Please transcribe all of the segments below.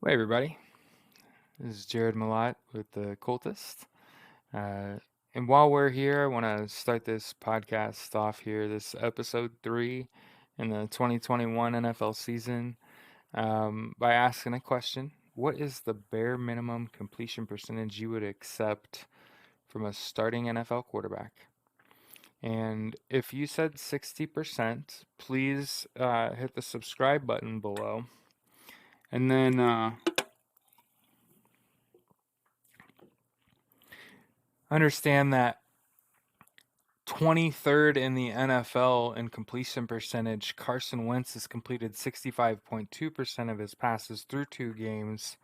Hey everybody, this is Jared Malott with the Coltist. Uh, and while we're here, I want to start this podcast off here, this episode 3 in the 2021 NFL season, by asking a question. What is the bare minimum completion percentage you would accept from a starting NFL quarterback? And if you said 60%, please hit the subscribe button below. And then understand that 23rd in the NFL in completion percentage, Carson Wentz has completed 65.2% of his passes through 2 games,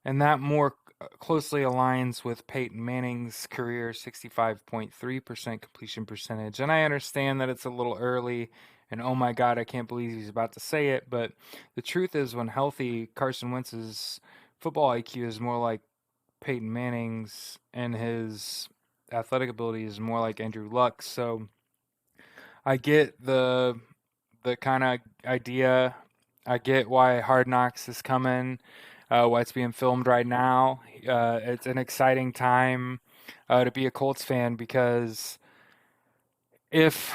and that more closely aligns with Peyton Manning's career 65.3% completion percentage. And I understand that it's a little early, and oh my God, I can't believe he's about to say it, but the truth is, when healthy, Carson Wentz's football IQ is more like Peyton Manning's, and his athletic ability is more like Andrew Luck's. So I get the kind of idea. I get why Hard Knocks is coming, why it's being filmed right now. It's an exciting time to be a Colts fan because if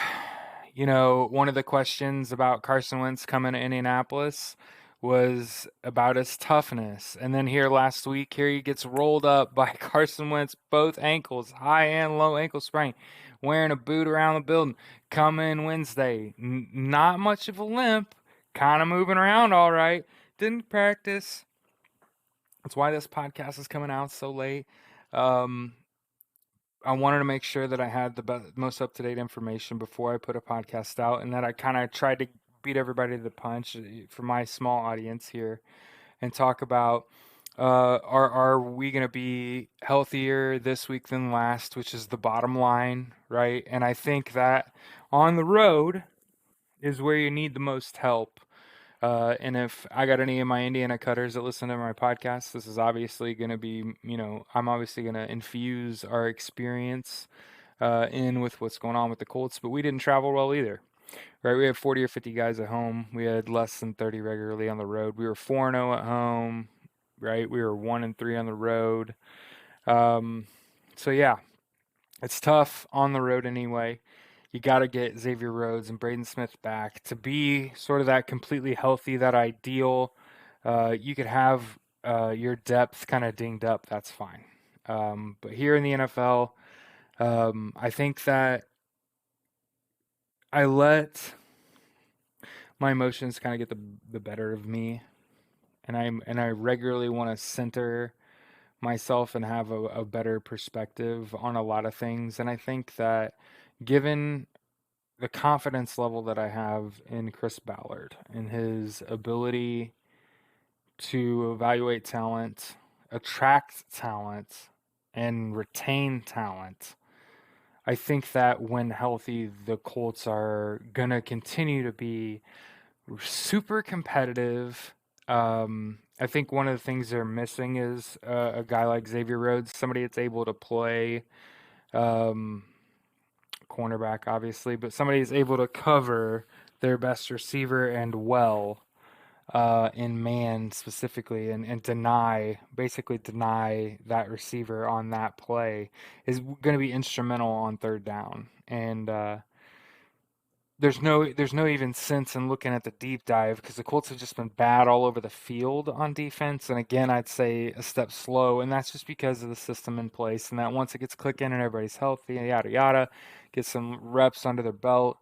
one of the questions about Carson Wentz coming to Indianapolis was about his toughness. And then here last week, here he gets rolled up by Carson Wentz, both ankles, high and low ankle sprain, wearing a boot around the building. Come in Wednesday, not much of a limp, kind of moving around all right. Didn't practice. That's why this podcast is coming out so late. Um, I wanted to make sure that I had the most up to date information before I put a podcast out, and that I kind of tried to beat everybody to the punch for my small audience here and talk about are we going to be healthier this week than last, which is the bottom line, right? And I think that on the road is where you need the most help. And if I got any of my Indiana cutters that listen to my podcast, this is obviously going to be, I'm obviously going to infuse our experience in with what's going on with the Colts, but we didn't travel well either, right? We had 40 or 50 guys at home. We had less than 30 regularly on the road. We were 4-0 at home, right? We were 1-3 on the road. Um, so yeah, it's tough on the road anyway. You got to get Xavier Rhodes and Braden Smith back to be sort of that completely healthy, that ideal. You could have your depth kind of dinged up. That's fine. But here in the NFL, I think that I let my emotions kind of get the better of me, and I regularly want to center myself and have a better perspective on a lot of things. And I think that given the confidence level that I have in Chris Ballard and his ability to evaluate talent, attract talent, and retain talent, I think that when healthy, the Colts are going to continue to be super competitive. I think one of the things they're missing is a guy like Xavier Rhodes, somebody that's able to play um, cornerback, obviously, but somebody is able to cover their best receiver and well in man specifically, and basically deny that receiver on that play is going to be instrumental on third down. And there's no even sense in looking at the deep dive because the Colts have just been bad all over the field on defense. And again, I'd say a step slow, and that's just because of the system in place. And that once it gets clicking and everybody's healthy, yada yada, get some reps under their belt,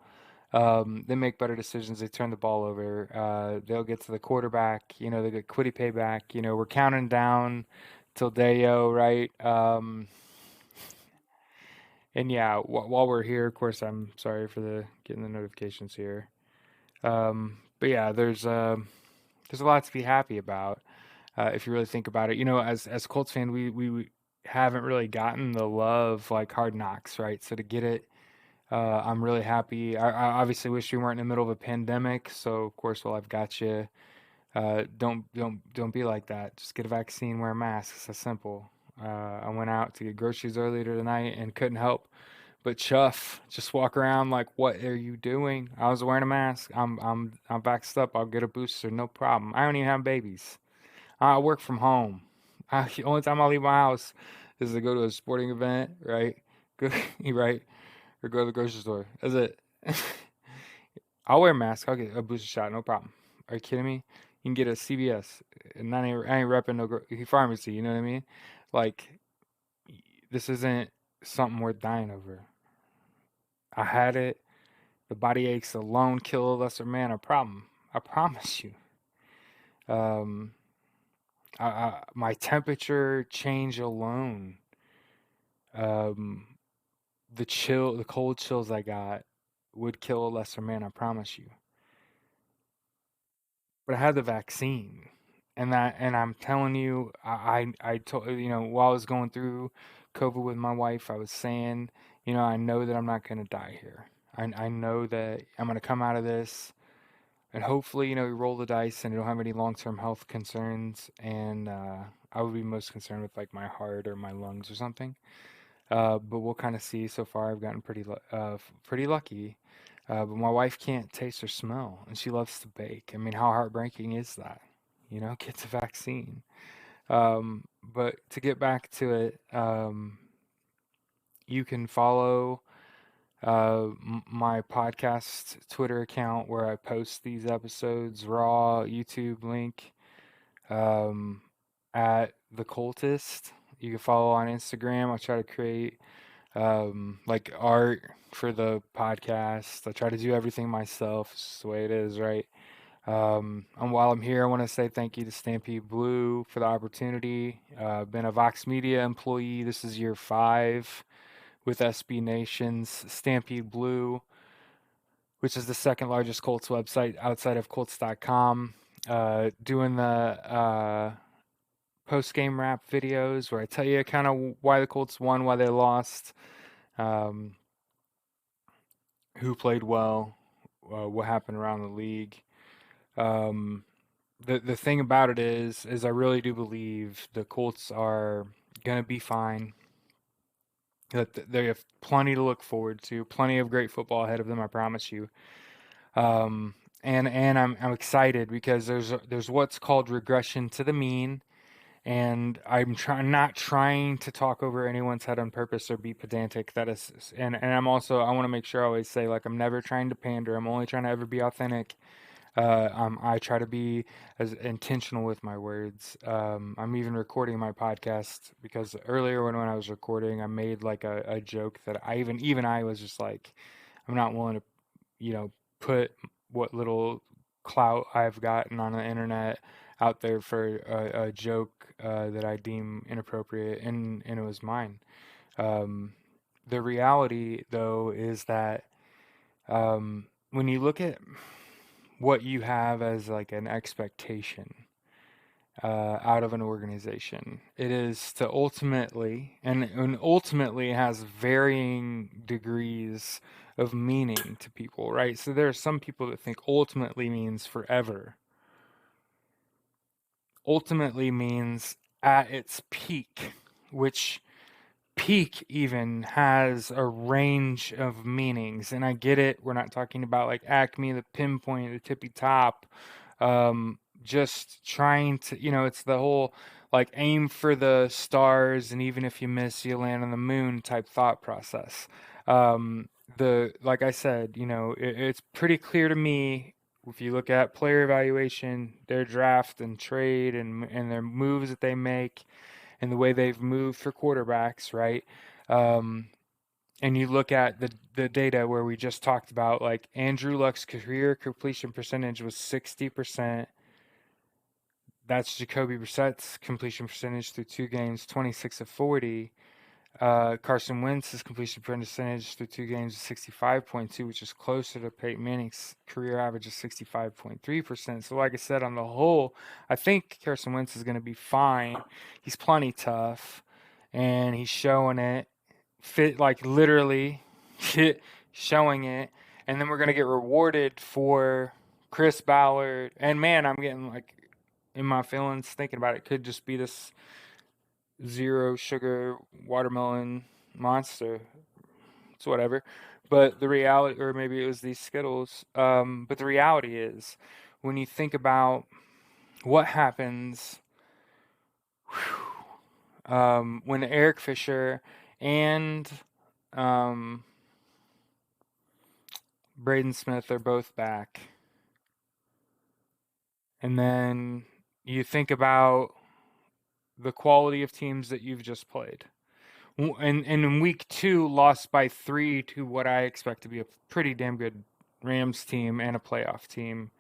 they make better decisions. They turn the ball over. They'll get to the quarterback. They get Quiddy payback. We're counting down till Deo, right? And yeah, while we're here, of course, I'm sorry for the getting the notifications here. But yeah, there's a lot to be happy about if you really think about it. As a Colts fan, we haven't really gotten the love like Hard Knocks, right? So to get it, I'm really happy. I obviously wish we weren't in the middle of a pandemic. So of course, well, I've got you. Don't be like that. Just get a vaccine, wear a mask. It's that simple. I went out to get groceries earlier tonight and couldn't help but chuff. Just walk around like, what are you doing? I was wearing a mask. I'm vaxxed up. I'll get a booster, no problem. I don't even have babies. I work from home. The only time I leave my house is to go to a sporting event, right? Go, right, or go to the grocery store. That's it. I'll wear a mask. I'll get a booster shot, no problem. Are you kidding me? You can get a CVS, and I ain't repping no pharmacy. You know what I mean? Like, this isn't something worth dying over. I had it. The body aches alone kill a lesser man. A problem. I promise you. Um, my temperature change alone, um, the cold chills I got would kill a lesser man. I promise you. But I had the vaccine, and I'm telling you, I told while I was going through COVID with my wife, I was saying, I know that I'm not gonna die here. I know that I'm gonna come out of this, and hopefully, we roll the dice and I don't have any long-term health concerns, and I would be most concerned with like my heart or my lungs or something. But we'll kind of see. So far, I've gotten pretty lucky. But my wife can't taste or smell, and she loves to bake. I mean, how heartbreaking is that? Get the vaccine. But to get back to it, you can follow my podcast Twitter account where I post these episodes raw, YouTube link um, at the Coltist. You can follow on Instagram. I try to create like art for the podcast. I try to do everything myself. It's just the way it is, right? And while I'm here, I want to say thank you to Stampede Blue for the opportunity. Been a Vox Media employee. This is year 5 with SB Nations. Stampede Blue, which is the second largest Colts website outside of Colts.com. Doing the post game wrap videos where I tell you kind of why the Colts won, why they lost. Um, who played well, what happened around the league. Um, the thing about it is I really do believe the Colts are gonna be fine. That they have plenty to look forward to, plenty of great football ahead of them. I promise you. Um, and I'm excited because there's what's called regression to the mean, and I'm not trying to talk over anyone's head on purpose or be pedantic. That is, and I'm also I want to make sure I always say like I'm never trying to pander. I'm only trying to ever be authentic. I try to be as intentional with my words. I'm even recording my podcast because earlier when I was recording, I made like a joke that even I was just like, I'm not willing to put what little clout I've gotten on the internet out there for a joke that I deem inappropriate, and it was mine. Um, the reality, though, is that when you look at what you have as like an expectation out of an organization, it is to ultimately, and ultimately has varying degrees of meaning to people, right? So there are some people that think ultimately means forever. Ultimately means at its peak, which peak even has a range of meanings. And I get it. We're not talking about like Acme, the pinpoint, the tippy top. Just trying to, it's the whole like aim for the stars, and even if you miss, you land on the moon type thought process. Like I said, it's pretty clear to me if you look at player evaluation, their draft and trade and their moves that they make and the way they've moved for quarterbacks, right? Um, and you look at the data where we just talked about, like Andrew Luck's career completion percentage was 60%. That's Jacoby Brissett's completion percentage through 2 games, 26 of 40. Carson Wentz's completion percentage through 2 games is 65.2, which is closer to Peyton Manning's career average of 65.3%. So, like I said, on the whole, I think Carson Wentz is going to be fine. He's plenty tough, and he's showing it, fit like literally showing it. And then we're going to get rewarded for Chris Ballard. And man, I'm getting like in my feelings thinking about it. Could just be this zero sugar watermelon monster. It's whatever. But the reality, or maybe it was these Skittles. But the reality is, when you think about what happens when Eric Fisher and um, Braden Smith are both back, and then you think about the quality of teams that you've just played. And in week two, lost by 3 to what I expect to be a pretty damn good Rams team and a playoff team.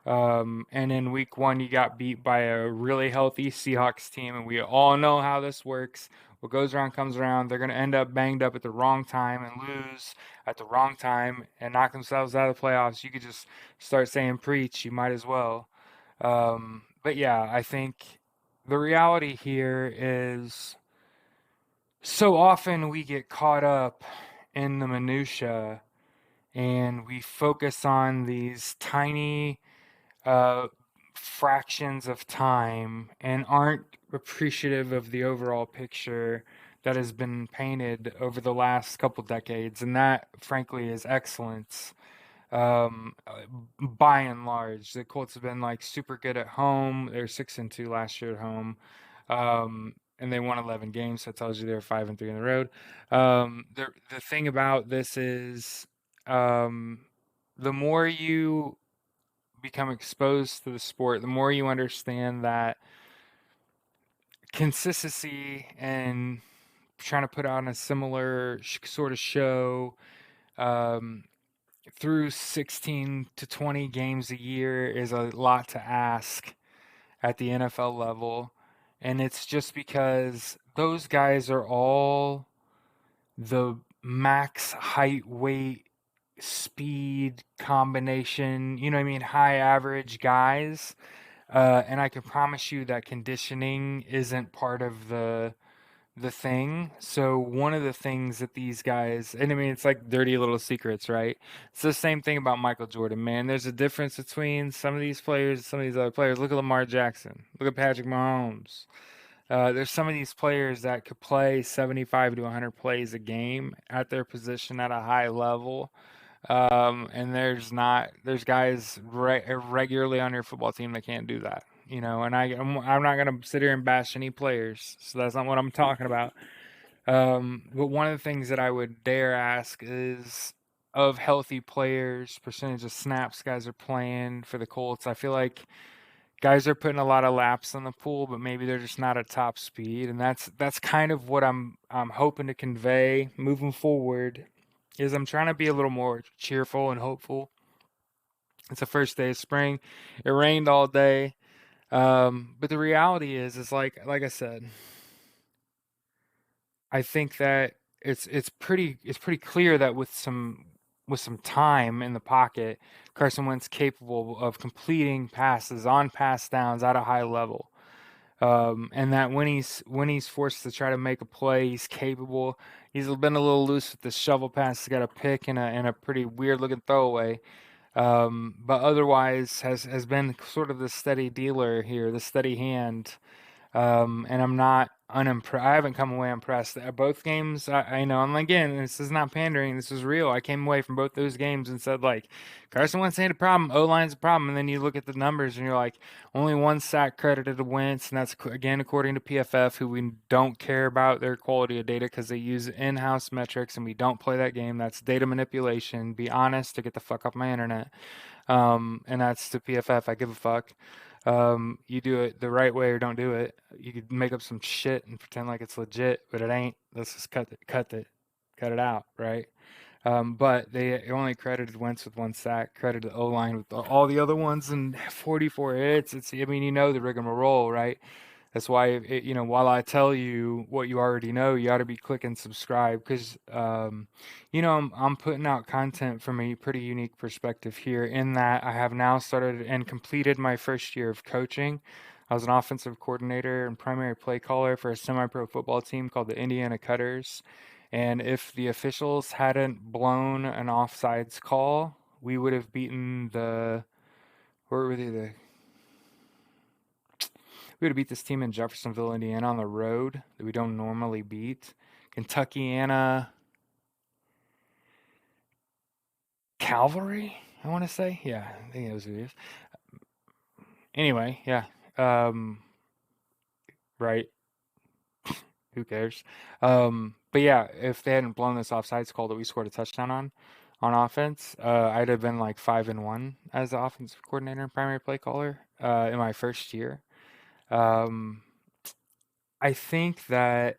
And in week one, you got beat by a really healthy Seahawks team, and we all know how this works. What goes around comes around. They're going to end up banged up at the wrong time and lose at the wrong time and knock themselves out of the playoffs. You could just start saying preach. You might as well. But yeah, I think the reality here is so often we get caught up in the minutia and we focus on these tiny uh, fractions of time and aren't appreciative of the overall picture that has been painted over the last couple decades. And that, frankly, is excellence. Um, uh, by and large, the Colts have been like super good at home. They were 6-2 last year at home. And they won 11 games, so that tells you they're 5-3 on the road. The thing about this is, um, the more you become exposed to the sport, the more you understand that consistency and trying to put on a similar sort of show um, through 16 to 20 games a year is a lot to ask at the NFL level. And it's just because those guys are all the max height, weight, speed combination, you know what I mean, high average guys. And I can promise you that conditioning isn't part of the thing. So one of the things that these guys, and I mean, it's like dirty little secrets, right? It's the same thing about Michael Jordan, man. There's a difference between some of these players and some of these other players. Look at Lamar Jackson. Look at Patrick Mahomes. There's some of these players that could play 75 to 100 plays a game at their position at a high level. And there's guys regularly on your football team that can't do that, you know, and I'm not going to sit here and bash any players. So that's not what I'm talking about. But one of the things that I would dare ask is of healthy players, percentage of snaps guys are playing for the Colts. I feel like guys are putting a lot of laps on the pool, but maybe they're just not at top speed, and that's kind of what I'm hoping to convey moving forward. Is I'm trying to be a little more cheerful and hopeful. It's the first day of spring. It rained all day, but the reality is like I said, I think that it's pretty clear that with some time in the pocket, Carson Wentz capable of completing passes on pass downs at a high level. And that when he's forced to try to make a play, he's capable. He's been a little loose with the shovel pass. He's got a pick and a pretty weird looking throwaway. But otherwise has been sort of the steady dealer here, the steady hand. And I'm not unimpressed. I haven't come away impressed. Both games, I know. And again, this is not pandering. This is real. I came away from both those games and said, like, Carson Wentz ain't a problem. O-line's a problem. And then you look at the numbers and you're like, only one sack credited to Wentz. And that's, again, according to PFF, who we don't care about their quality of data because they use in-house metrics and we don't play that game. That's data manipulation. Be honest to get the fuck off my internet. And that's to PFF. I give a fuck. You do it the right way or don't do it. You could make up some shit and pretend like it's legit, but it ain't. Let's just cut it out, right? But they only credited Wentz with one sack, credited the O line with all the other ones and 44 hits. I mean, you know the rigmarole, right? That's why, while I tell you what you already know, you ought to be clicking subscribe because, I'm putting out content from a pretty unique perspective here in that I have now started and completed my first year of coaching. I was an offensive coordinator and primary play caller for a semi-pro football team called the Indiana Cutters. And if the officials hadn't blown an offsides call, we would have beaten where were they? We would have beat this team in Jeffersonville, Indiana on the road that we don't normally beat. Kentuckiana Cavalry, I want to say. Yeah, I think that was who it is. Anyway, yeah. Right. who cares? But yeah, if they hadn't blown this offsides call that we scored a touchdown on offense, I'd have been like 5-1 as the offensive coordinator and primary play caller in my first year. Um, I think that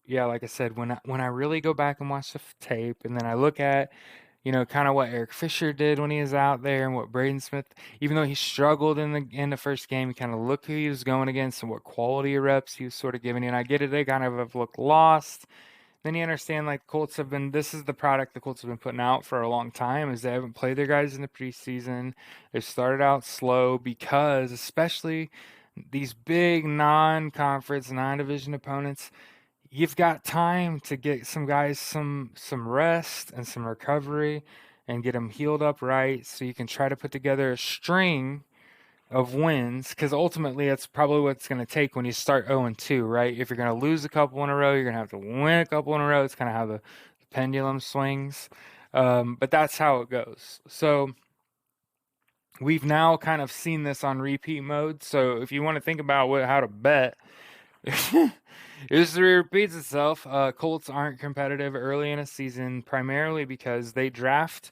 yeah, like I said, when I really go back and watch the tape, and then I look at kind of what Eric Fisher did when he was out there, and what Braden Smith, even though he struggled in the first game, you kind of look who he was going against and what quality of reps he was sort of giving you. And I get it, they kind of have looked lost. Then you understand like Colts have been this is the product the Colts have been putting out for a long time is they haven't played their guys in the preseason. They've started out slow because especially these big non-conference, non-division opponents, you've got time to get some guys some rest and some recovery and get them healed up right so you can try to put together a string of wins because ultimately that's probably what it's going to take when you start 0-2, right? If you're going to lose a couple in a row, you're going to have to win a couple in a row. It's kind of how the pendulum swings. But that's how it goes. So we've now kind of seen this on repeat mode. So if you want to think about how to bet, history repeats itself. Colts aren't competitive early in a season, primarily because they draft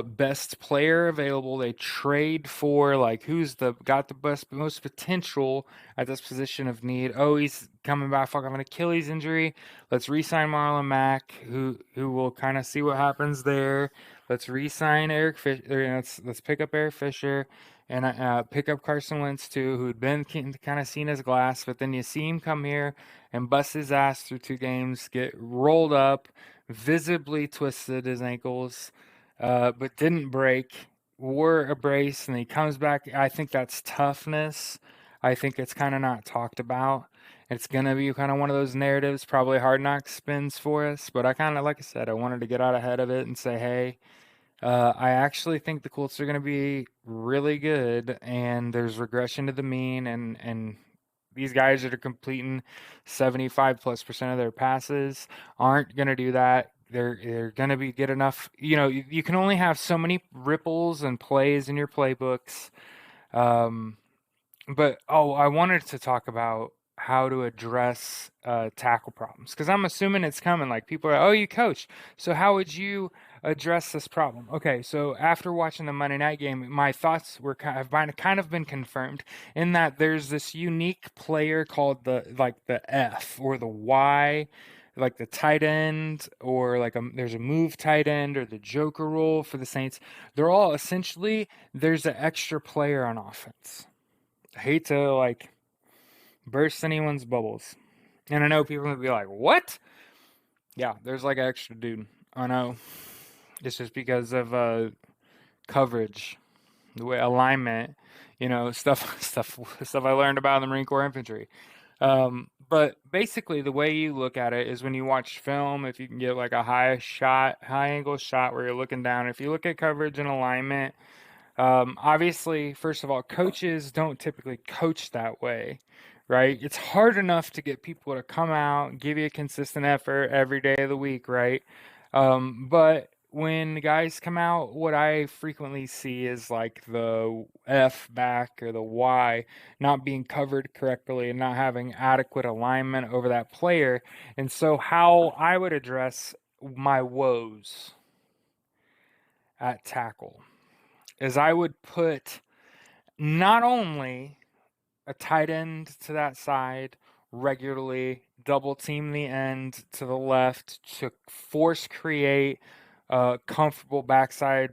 best player available. They trade for like who's the got the best most potential at this position of need. Oh, he's coming back fuck off an Achilles injury. Let's re-sign Marlon Mack, who will kind of see what happens there. Let's re-sign Eric Fisher. Let's pick up Eric Fisher and pick up Carson Wentz too, who'd been kind of seen as glass, but then you see him come here and bust his ass through 2 games, get rolled up, visibly twisted his ankles, but didn't break, wore a brace, and he comes back. I think that's toughness. I think it's kind of not talked about. It's going to be kind of one of those narratives, probably hard knock spins for us, but I kind of, like I said, I wanted to get out ahead of it and say, hey, I actually think the Colts are going to be really good, and there's regression to the mean, and these guys that are completing 75+% of their passes aren't going to do that. They're going to be good enough. You can only have so many ripples and plays in your playbooks. Um, but I wanted to talk about how to address tackle problems because I'm assuming it's coming. Like people are, oh, you coach, so how would you address this problem? Okay, so after watching the Monday night game, my thoughts have kind of been confirmed in that there's this unique player called the F or the Y. Like the tight end, or there's a move tight end, or the Joker role for the Saints. They're all essentially there's an extra player on offense. I hate to burst anyone's bubbles. And I know people will be like, what? Yeah, there's like an extra dude. I know. It's just because of coverage, the way alignment, stuff I learned about in the Marine Corps infantry. But basically the way you look at it is when you watch film, if you can get like a high angle shot where you're looking down, if you look at coverage and alignment, obviously, first of all, coaches don't typically coach that way, right? It's hard enough to get people to come out and give you a consistent effort every day of the week, right? But when the guys come out, what I frequently see is like the F back or the Y not being covered correctly and not having adequate alignment over that player. And so, how I would address my woes at tackle is I would put not only a tight end to that side regularly, double team the end to the left to force create a comfortable backside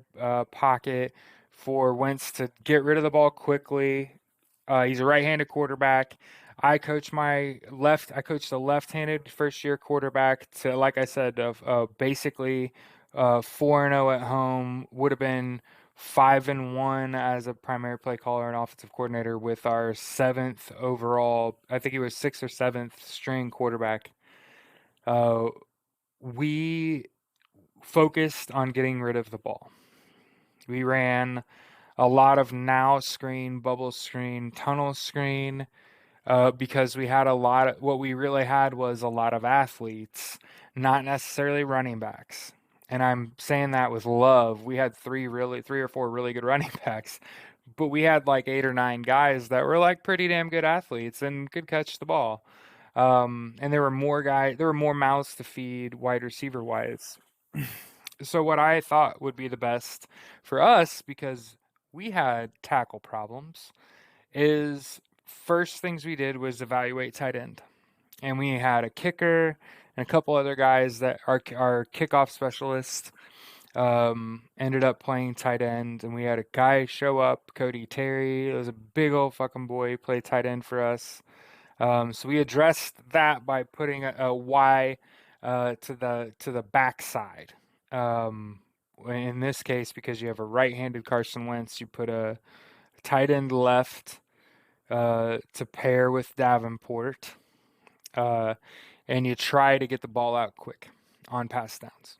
pocket for Wentz to get rid of the ball quickly. He's a right-handed quarterback. I coached a left-handed first-year quarterback to, like I said, basically 4-0 at home. Would have been 5-1 as a primary play caller and offensive coordinator with our 7th overall. I think he was 6th or 7th string quarterback. Uh, we focused on getting rid of the ball. We ran a lot of now screen, bubble screen, tunnel screen, because we had what we really had was a lot of athletes, not necessarily running backs. And I'm saying that with love. We had three or four really good running backs, but we had like 8 or 9 guys that were like pretty damn good athletes and could catch the ball. And there were more mouths to feed wide receiver wise. So what I thought would be the best for us, because we had tackle problems, is first things we did was evaluate tight end. And we had a kicker and a couple other guys that are our kickoff specialists ended up playing tight end, and we had a guy show up, Cody Terry. It was a big old fucking boy, he played tight end for us. So we addressed that by putting a Y to the backside. Um, in this case, because you have a right-handed Carson Wentz, you put a tight end left to pair with Davenport, uh, and you try to get the ball out quick on pass downs.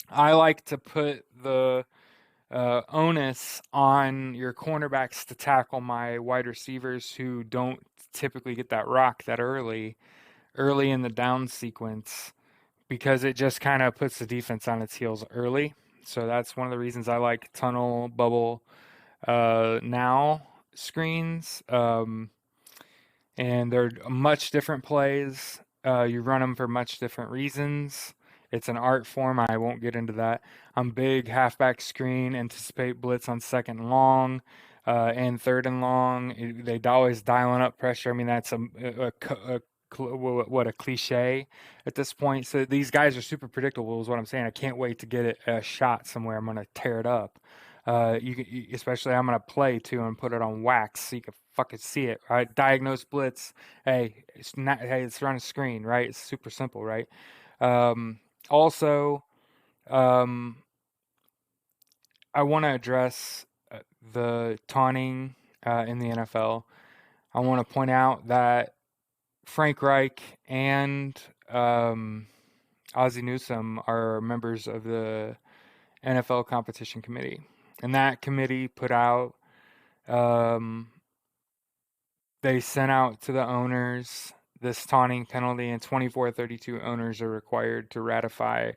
I like to put the onus on your cornerbacks to tackle my wide receivers who don't typically get that rock that early in the down sequence, because it just kind of puts the defense on its heels early. So that's one of the reasons I like tunnel bubble now screens. And they're much different plays. You run them for much different reasons. It's an art form. I won't get into that. I'm big halfback screen, anticipate blitz on second and long, and third and long. They always dialing up pressure. I mean, that's what a cliche at this point. So these guys are super predictable, is what I'm saying. I can't wait to get it a shot somewhere. I'm gonna tear it up. Especially I'm gonna play too and put it on wax so you can fucking see it. Right? Diagnose blitz. Hey, it's not. Hey, it's on a screen, right? It's super simple, right? Also, um, I want to address the taunting in the NFL. I want to point out that Frank Reich and Ozzie Newsome are members of the NFL competition committee, and that committee put out. Um, they sent out to the owners this taunting penalty, and 24-32 owners are required to ratify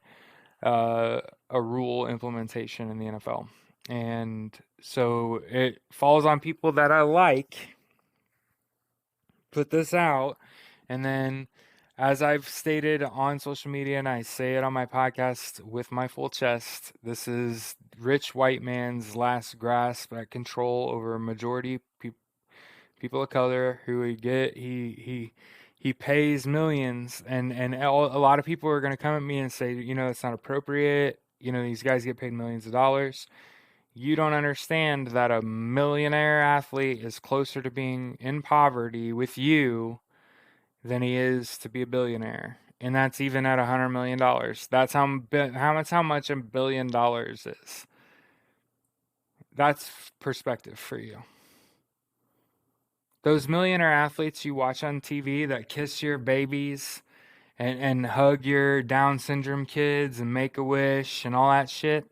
a rule implementation in the NFL. And so it falls on people that I like, put this out, and then as I've stated on social media and I say it on my podcast with my full chest, this is rich white man's last grasp at control over a majority people of color who he pays millions, and a lot of people are going to come at me and say, it's not appropriate. These guys get paid millions of dollars. You don't understand that a millionaire athlete is closer to being in poverty with you than he is to be a billionaire. And that's even at $100 million. That's how much $1 billion is. That's perspective for you. Those millionaire athletes you watch on TV that kiss your babies and hug your Down syndrome kids and make a wish and all that shit,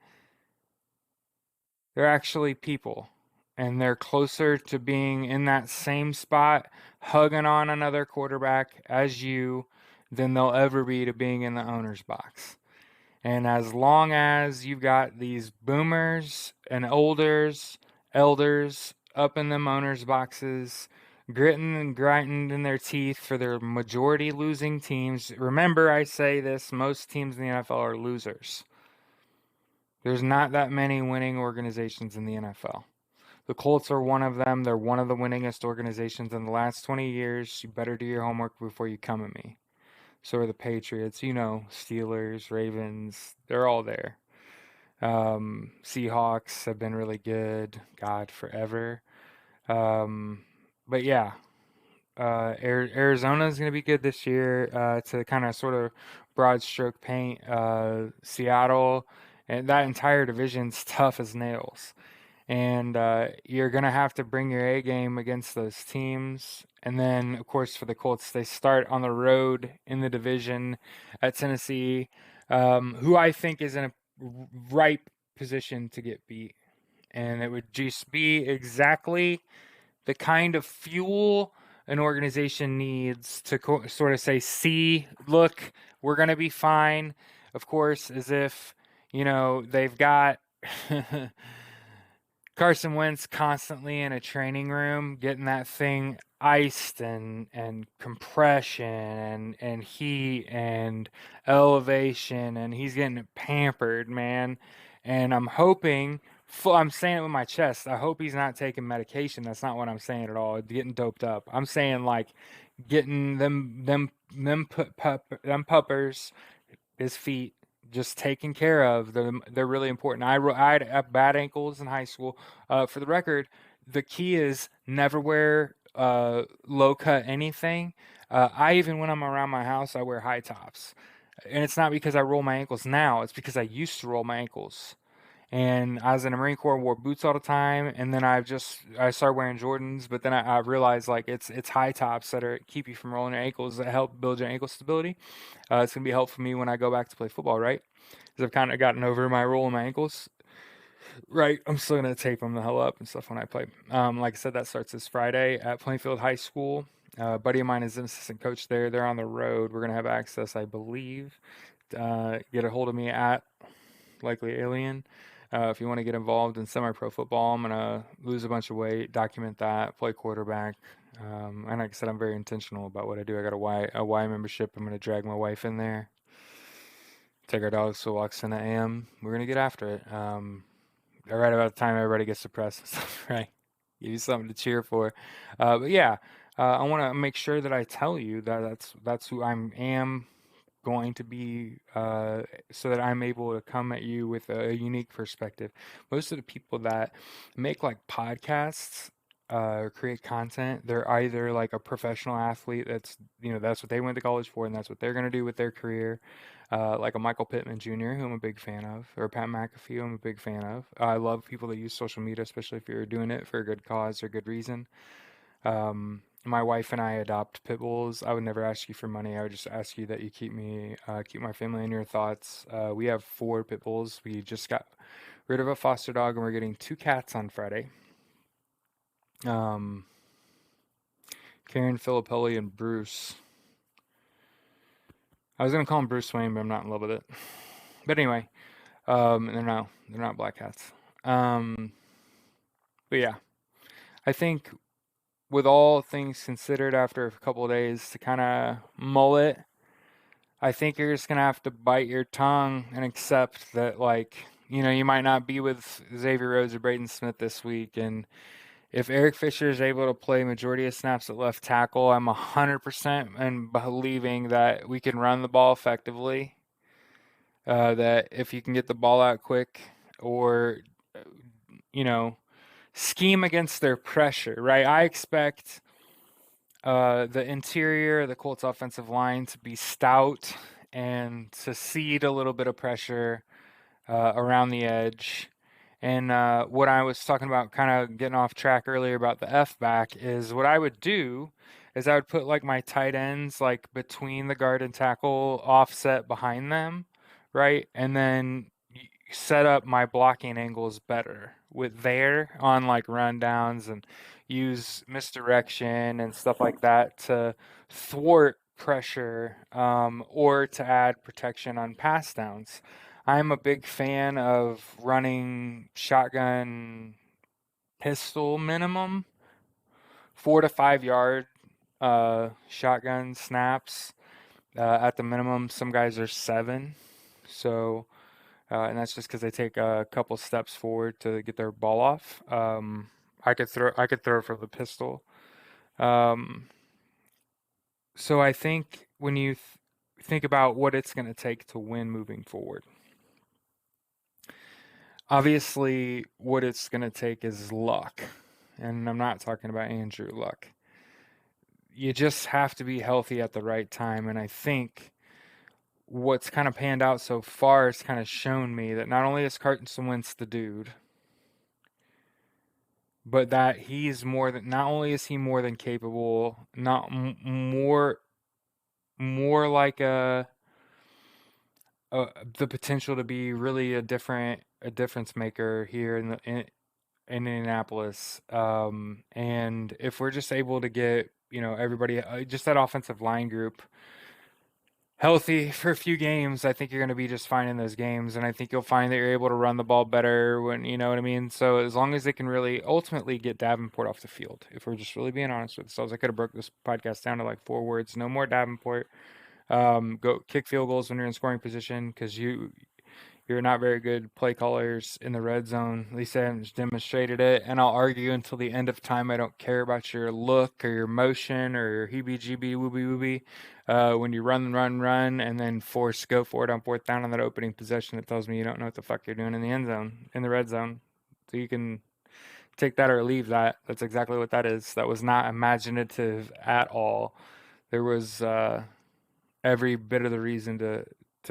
they're actually people. And they're closer to being in that same spot, hugging on another quarterback as you, than they'll ever be to being in the owner's box. And as long as you've got these boomers and elders up in them owners' boxes, gritting and grinding in their teeth for their majority losing teams. Remember, I say this, most teams in the NFL are losers. There's not that many winning organizations in the NFL. The Colts are one of them. They're one of the winningest organizations in the last 20 years. You better do your homework before you come at me. So are the Patriots, Steelers, Ravens, they're all there. Seahawks have been really good. God, forever. But yeah, Arizona is going to be good this year to kind of sort of broad stroke paint. Seattle, and that entire division's tough as nails. And you're going to have to bring your A game against those teams. And then, of course, for the Colts, they start on the road in the division at Tennessee, who I think is in a ripe position to get beat. And it would just be exactly the kind of fuel an organization needs to sort of say, see, look, we're going to be fine. Of course, as if, they've got Carson Wentz constantly in a training room, getting that thing iced and compression and heat and elevation, and he's getting it pampered, man. And I'm hoping, I'm saying it with my chest. I hope he's not taking medication. That's not what I'm saying at all. Getting doped up. I'm saying like getting them puppers, his feet, just taken care of. They're really important. I had bad ankles in high school. For the record, the key is never wear low cut anything. I even when I'm around my house, I wear high tops, and it's not because I roll my ankles now. It's because I used to roll my ankles. And I was in the Marine Corps, wore boots all the time, and then I started wearing Jordans. But then I realized like it's high tops that are keep you from rolling your ankles that help build your ankle stability. It's gonna be helpful for me when I go back to play football, right? Because I've kind of gotten over my rolling my ankles. Right, I'm still gonna tape them the hell up and stuff when I play. Like I said, that starts this Friday at Plainfield High School. A buddy of mine is an assistant coach there. They're on the road. We're gonna have access, I believe. Get a hold of me at likely alien. If you want to get involved in semi-pro football, I'm gonna lose a bunch of weight, document that, play quarterback. And like I said, I'm very intentional about what I do. I got a Y membership. I'm gonna drag my wife in there, take our dogs for walks in the AM. We're gonna get after it. Right about the time everybody gets depressed and stuff, right? Give you something to cheer for. But yeah, I want to make sure that I tell you that that's who I am going to be, so that I'm able to come at you with a unique perspective. Most of the people that make like podcasts, create content, they're either like a professional athlete that's what they went to college for and that's what they're going to do with their career. Like a Michael Pittman Jr., who I'm a big fan of, or Pat McAfee, who I'm a big fan of. I love people that use social media, especially if you're doing it for a good cause or good reason. My wife and I adopt pit bulls. I would never ask you for money. I would just ask you that you keep my family in your thoughts. We have four pit bulls. We just got rid of a foster dog, and we're getting two cats on Friday. Um, Karen, Filippelli, and Bruce. I was gonna call him Bruce Wayne, but I'm not in love with it. But anyway, they're not black cats. Um, but yeah, I think with all things considered, after a couple of days to kind of mull it, I think you're just gonna have to bite your tongue and accept that, like, you might not be with Xavier Rhodes or Braden Smith this week. And if Eric Fisher is able to play majority of snaps at left tackle, I'm 100% in believing that we can run the ball effectively. That if you can get the ball out quick, or you know, scheme against their pressure, right? I expect the interior of the Colts offensive line to be stout and to cede a little bit of pressure around the edge. And what I was talking about, kind of getting off track earlier about the F back, is what I would do is I would put like my tight ends like between the guard and tackle, offset behind them, right? And then set up my blocking angles better with there on like rundowns, and use misdirection and stuff like that to thwart pressure, or to add protection on pass downs. I'm a big fan of running shotgun pistol minimum, 4 to 5 yard shotgun snaps at the minimum. Some guys are 7, so and that's just because they take a couple steps forward to get their ball off. I could throw from the pistol. Um, so I think when you think about what it's going to take to win moving forward, obviously what it's going to take is luck. And I'm not talking about Andrew Luck. You just have to be healthy at the right time. And I think what's kind of panned out so far has kind of shown me that not only is Carson Wentz the dude, but that he's more than, not only is he more than capable, not more like a the potential to be really a difference maker here in Indianapolis. And if we're just able to get, everybody, just that offensive line group healthy for a few games, I think you're going to be just fine in those games, and I think you'll find that you're able to run the ball better when you know what I mean. So as long as they can really ultimately get Davenport off the field, if we're just really being honest with ourselves, I could have broke this podcast down to like 4 words: no more Davenport. Go kick field goals when you're in scoring position because you're not very good play callers in the red zone. At least I haven't demonstrated it. And I'll argue until the end of time. I don't care about your look or your motion or your heebie-jeebie, wooby-wooby. When you run, and then go for it on fourth down on that opening possession, it tells me you don't know what the fuck you're doing in the end zone, in the red zone. So you can take that or leave that. That's exactly what that is. That was not imaginative at all. There was every bit of the reason to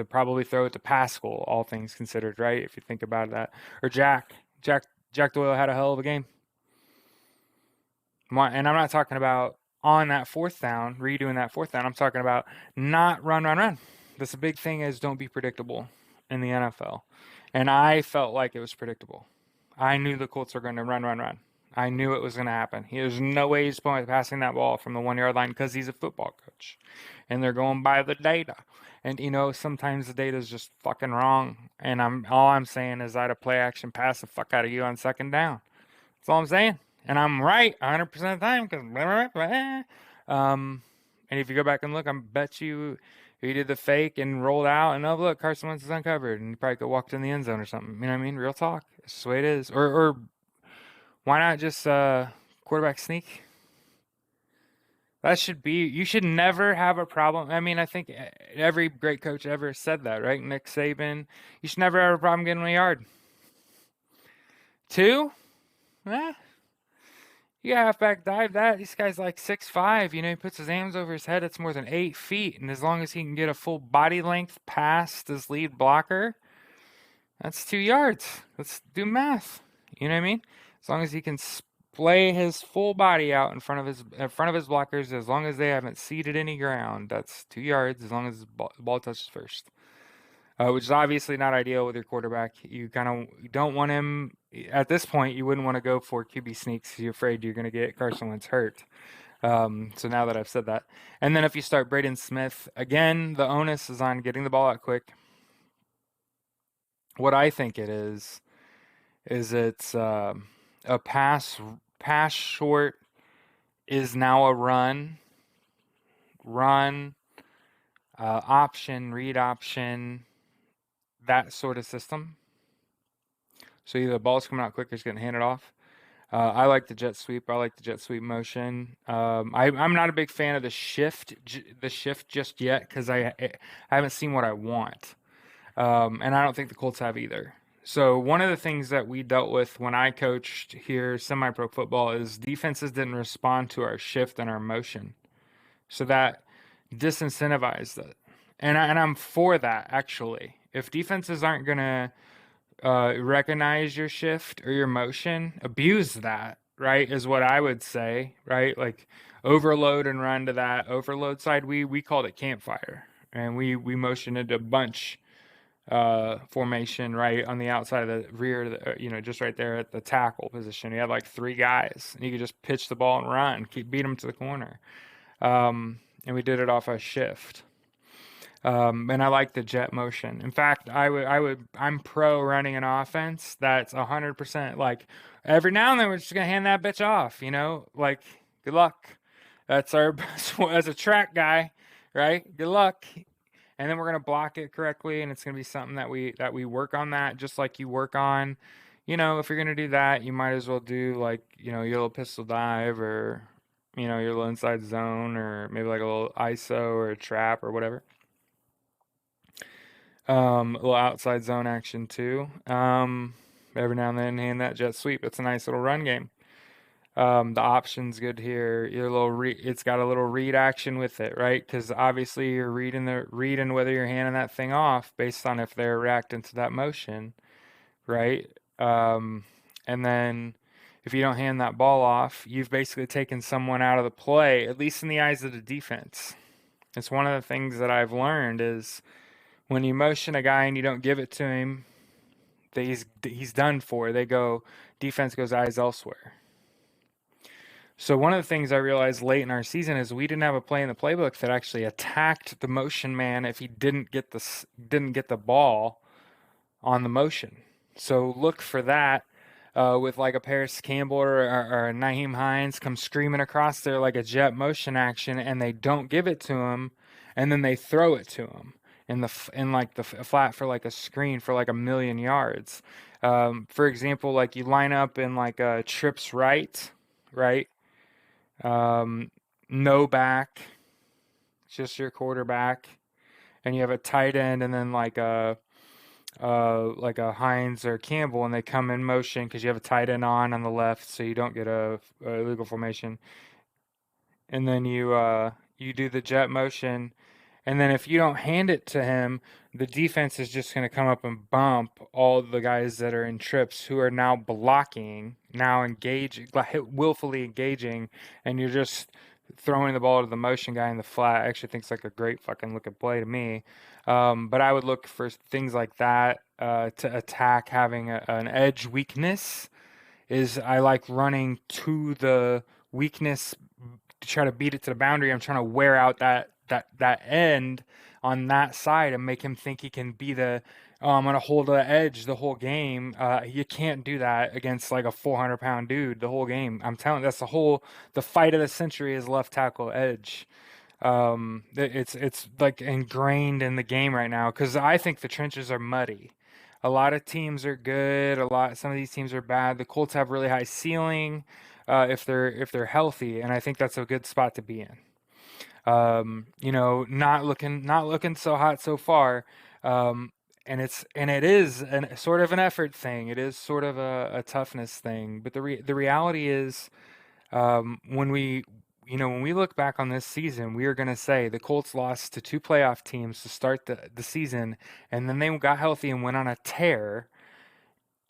probably throw it to Pascal, all things considered, right? If you think about that. Or Jack Jack Doyle had a hell of a game. And I'm not talking about on that fourth down, redoing that fourth down. I'm talking about not run. That's the big thing is don't be predictable in the NFL. And I felt like it was predictable. I knew the Colts were going to run. I knew it was going to happen. There's no way he's passing that ball from the 1 yard line because he's a football coach. And they're going by the data. And sometimes the data is just fucking wrong. And all I'm saying is I'd a play action pass the fuck out of you on second down. That's all I'm saying. And I'm right 100% of the time because and if you go back and look, I bet you he did the fake and rolled out and oh look, Carson Wentz is uncovered and he probably could walked in the end zone or something. You know what I mean? Real talk. It's just the way it is. Or why not just quarterback sneak? That should be. You should never have a problem. I mean, I think every great coach ever said that, right? Nick Saban. You should never have a problem getting a yard. Two? Eh, you got halfback dive that. This guy's like 6'5". He puts his hands over his head. It's more than 8 feet. And as long as he can get a full body length past his lead blocker, that's 2 yards. Let's do math. You know what I mean? As long as he can splay his full body out in front of his blockers, as long as they haven't ceded any ground, that's 2 yards. As long as the ball touches first. Which is obviously not ideal with your quarterback. You kind of don't want him at this point. You wouldn't want to go for QB sneaks because you're afraid you're going to get Carson Wentz hurt. So now that I've said that, and then if you start Braden Smith again, the onus is on getting the ball out quick. What I think it is it's a pass short is now a run option, read option, that sort of system. So either the ball's coming out quick or it's getting handed off. I like the jet sweep. I like the jet sweep motion. I'm not a big fan of the shift just yet because I haven't seen what I want, and I don't think the Colts have either. So one of the things that we dealt with when I coached here semi-pro football is defenses didn't respond to our shift and our motion, so that disincentivized it. And I'm for that actually. If defenses aren't gonna recognize your shift or your motion, abuse that, right? Is what I would say, right? Like overload and run to that overload side. We called it campfire, and we motioned into bunch formation right on the outside of the rear, just right there at the tackle position. You had like 3 guys, and you could just pitch the ball and run, beat them to the corner. And we did it off a shift. And I like the jet motion. In fact, I'm pro running an offense that's 100% like every now and then we're just gonna hand that bitch off, like good luck. That's our as a track guy, right? Good luck. And then we're gonna block it correctly, and it's gonna be something that we work on that, just like you work on, if you're gonna do that, you might as well do like your little pistol dive or your little inside zone or maybe like a little ISO or a trap or whatever. A little outside zone action too. Every now and then hand that jet sweep. It's a nice little run game. The option's good here. It's got a little read action with it, right? Because obviously you're reading whether you're handing that thing off based on if they're reacting to that motion, right? And then if you don't hand that ball off, you've basically taken someone out of the play, at least in the eyes of the defense. It's one of the things that I've learned is when you motion a guy and you don't give it to him, he's done for. Defense goes eyes elsewhere. So one of the things I realized late in our season is we didn't have a play in the playbook that actually attacked the motion man if he didn't get the ball on the motion. So look for that with like a Paris Campbell or a Naheem Hines come screaming across there like a jet motion action, and they don't give it to him, and then they throw it to him in like the flat for like a screen for like 1,000,000 yards. For example, like you line up in like a trips right, right, um, no back, just your quarterback, and you have a tight end, and then like a Hines or Campbell, and they come in motion because you have a tight end on the left, so you don't get a illegal formation. And then you do the jet motion, and then if you don't hand it to him, the defense is just going to come up and bump all the guys that are in trips who are now blocking, now engaging, willfully engaging, and you're just throwing the ball to the motion guy in the flat. I actually think it's like a great fucking looking play to me. But I would look for things like that to attack having an edge weakness. Is I like running to the weakness to try to beat it to the boundary. I'm trying to wear out that end on that side and make him think he can be the I'm gonna hold the edge the whole game. You can't do that against like a 400-pound dude the whole game. I'm telling you, that's the fight of the century is left tackle edge. It's like ingrained in the game right now because I think the trenches are muddy. A lot of teams are good. Some of these teams are bad. The Colts have really high ceiling if they're healthy, and I think that's a good spot to be in. Not looking so hot so far. Um, and it is sort of an effort thing. It is sort of a toughness thing. But the reality is when when we look back on this season, we are going to say the Colts lost to two playoff teams to start the season, and then they got healthy and went on a tear,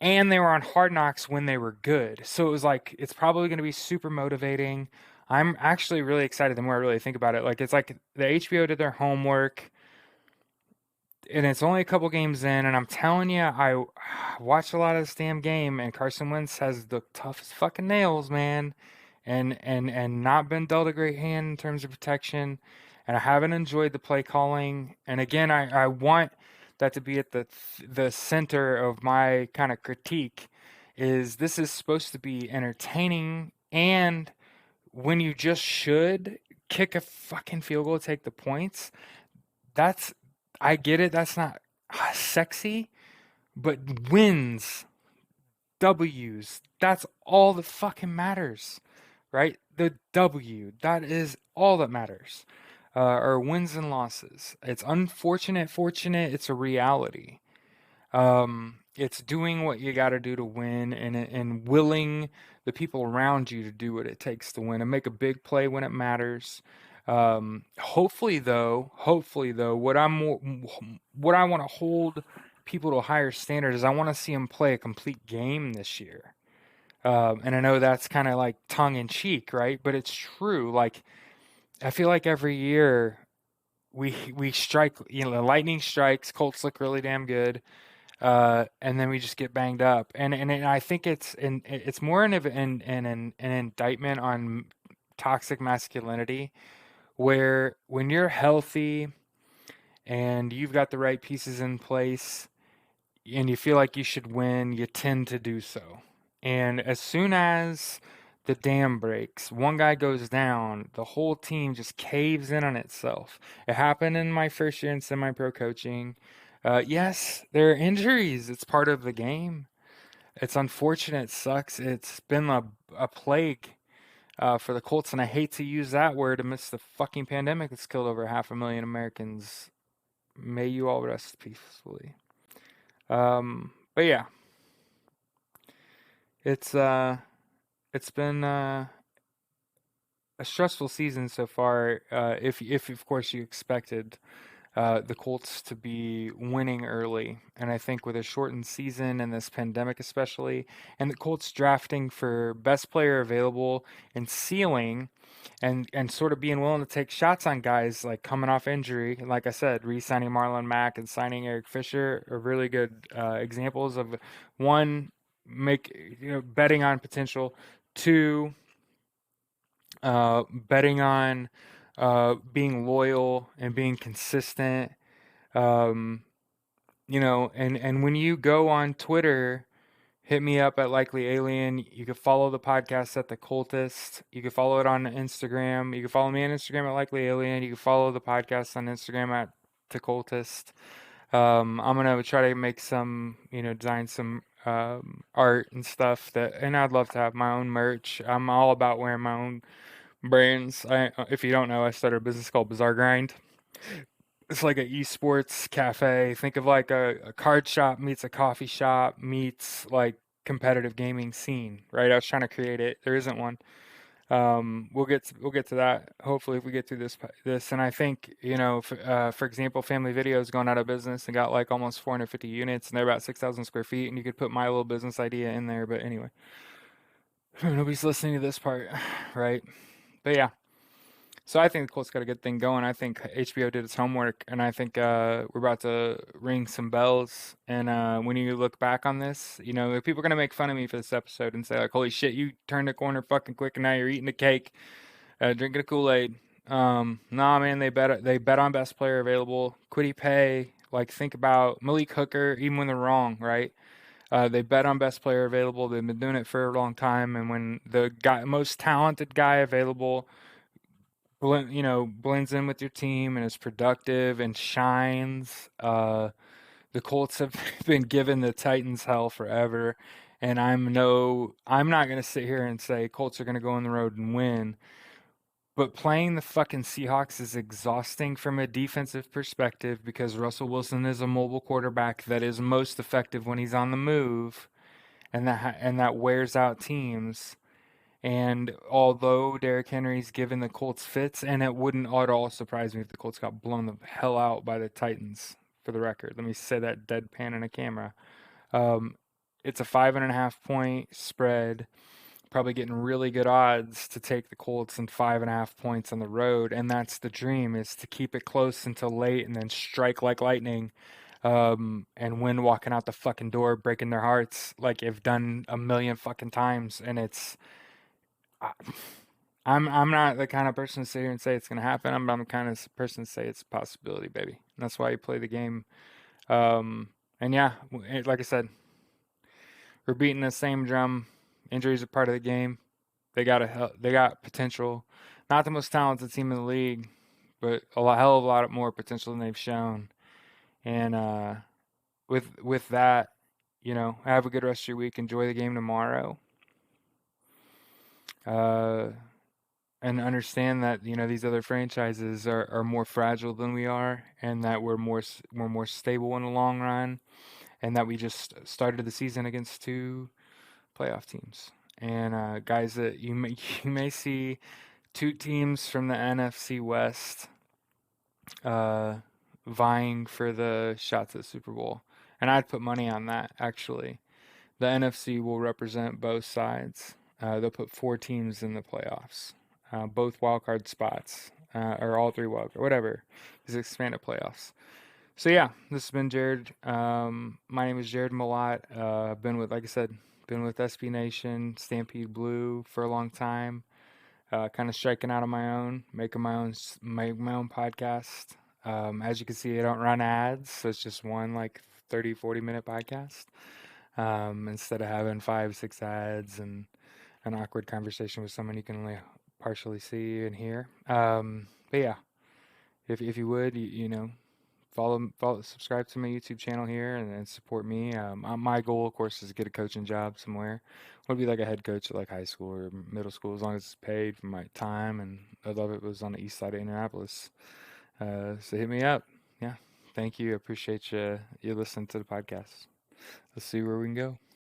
and they were on Hard Knocks when they were good. So it was like, it's probably going to be super motivating. I'm actually really excited the more I really think about it. Like, it's like the HBO did their homework and it's only a couple games in, and I'm telling you, I watched a lot of this damn game, and Carson Wentz has the toughest fucking nails, man, and not been dealt a great hand in terms of protection, and I haven't enjoyed the play calling. And again, I want that to be at the center of my kind of critique. Is this is supposed to be entertaining, and when you just should kick a fucking field goal, take the points. That's I get it. That's not sexy, but wins, W's, that's all that fucking matters, right? The W, that is all that matters. Or wins and losses. It's unfortunate, fortunate, it's a reality. It's doing what you got to do to win and willing the people around you to do what it takes to win and make a big play when it matters. Hopefully though, what I want to hold people to a higher standard is I want to see them play a complete game this year. And I know that's kind of like tongue in cheek, right? But it's true. Like I feel like every year we strike, lightning strikes. Colts look really damn good. And then we just get banged up. And I think it's more an indictment on toxic masculinity, where when you're healthy and you've got the right pieces in place and you feel like you should win, you tend to do so. And as soon as the dam breaks, one guy goes down, the whole team just caves in on itself. It happened in my first year in semi-pro coaching. Yes, there are injuries. It's part of the game. It's unfortunate. It sucks. It's been a plague for the Colts, and I hate to use that word amidst the fucking pandemic that's killed over 500,000 Americans. May you all rest peacefully. But yeah, it's uh, it's been a stressful season so far. If of course you expected the Colts to be winning early. And I think with a shortened season and this pandemic especially, and the Colts drafting for best player available and ceiling and sort of being willing to take shots on guys like coming off injury, like I said, re-signing Marlon Mack and signing Eric Fisher are really good examples of one, make betting on potential, two, betting on being loyal and being consistent. Um, and when you go on Twitter, hit me up at Likely Alien. You can follow the podcast at The Coltist. You can follow it on Instagram. You can follow me on Instagram at Likely Alien. You can follow the podcast on Instagram at The Coltist. I'm gonna try to make some, design some art and stuff and I'd love to have my own merch. I'm all about wearing my own brands. If you don't know, I started a business called Bizarre Grind. It's like an esports cafe. Think of like a card shop meets a coffee shop meets like competitive gaming scene, right? I was trying to create it. There isn't one. We'll get to that hopefully if we get through this. And I think for example, Family Video is going out of business and got like almost 450 units, and they're about 6,000 square feet. And you could put my little business idea in there, but anyway, nobody's listening to this part, right? But yeah. So I think the Colts got a good thing going. I think HBO did its homework, and I think we're about to ring some bells. And when you look back on this, people are gonna make fun of me for this episode and say like, "Holy shit, you turned the corner fucking quick, and now you're eating the cake, drinking the Kool-Aid." Nah, man, they bet on best player available. Quiddy Pay, like think about Malik Hooker, even when they're wrong, right? They bet on best player available. They've been doing it for a long time, and when the most talented guy available blends in with your team and is productive and shines. The Colts have been giving the Titans hell forever, and I'm not gonna sit here and say Colts are gonna go on the road and win. But playing the fucking Seahawks is exhausting from a defensive perspective because Russell Wilson is a mobile quarterback that is most effective when he's on the move, and that wears out teams. And although Derrick Henry's given the Colts fits, and it wouldn't at all surprise me if the Colts got blown the hell out by the Titans, for the record. Let me say that deadpan in a camera. Um, it's a 5.5 point spread, probably getting really good odds to take the Colts and 5.5 points on the road. And that's the dream, is to keep it close until late and then strike like lightning. And win walking out the fucking door, breaking their hearts like you've done a million fucking times. And I'm not the kind of person to sit here and say it's gonna happen. I'm the kind of person to say it's a possibility, baby. And that's why you play the game. And yeah, like I said, we're beating the same drum. Injuries are part of the game. They got potential. Not the most talented team in the league, but hell of a lot more potential than they've shown. And with that, have a good rest of your week. Enjoy the game tomorrow. Uh, and understand that these other franchises are more fragile than we are, and that we're more stable in the long run, and that we just started the season against two playoff teams and guys that you may see two teams from the NFC West uh, vying for the shots at Super Bowl, and I'd put money on that actually. The NFC will represent both sides. They'll put four teams in the playoffs, both wildcard spots, or all three wildcard, whatever. These expanded playoffs. So yeah, this has been Jared. My name is Jared Malott. Been with, like I said, been with SB Nation, Stampede Blue for a long time. Kind of striking out on my own, making my own podcast. As you can see, I don't run ads, so it's just one like 30, 40 minute podcast. Instead of having 5, 6 ads and an awkward conversation with someone you can only partially see and hear. But yeah, if you would, subscribe to my YouTube channel here and support me. My goal, of course, is to get a coaching job somewhere. I want to be like a head coach at like high school or middle school, as long as it's paid for my time. And I'd love it if it was on the east side of Indianapolis. So hit me up. Yeah, thank you. I appreciate you listening to the podcast. Let's see where we can go.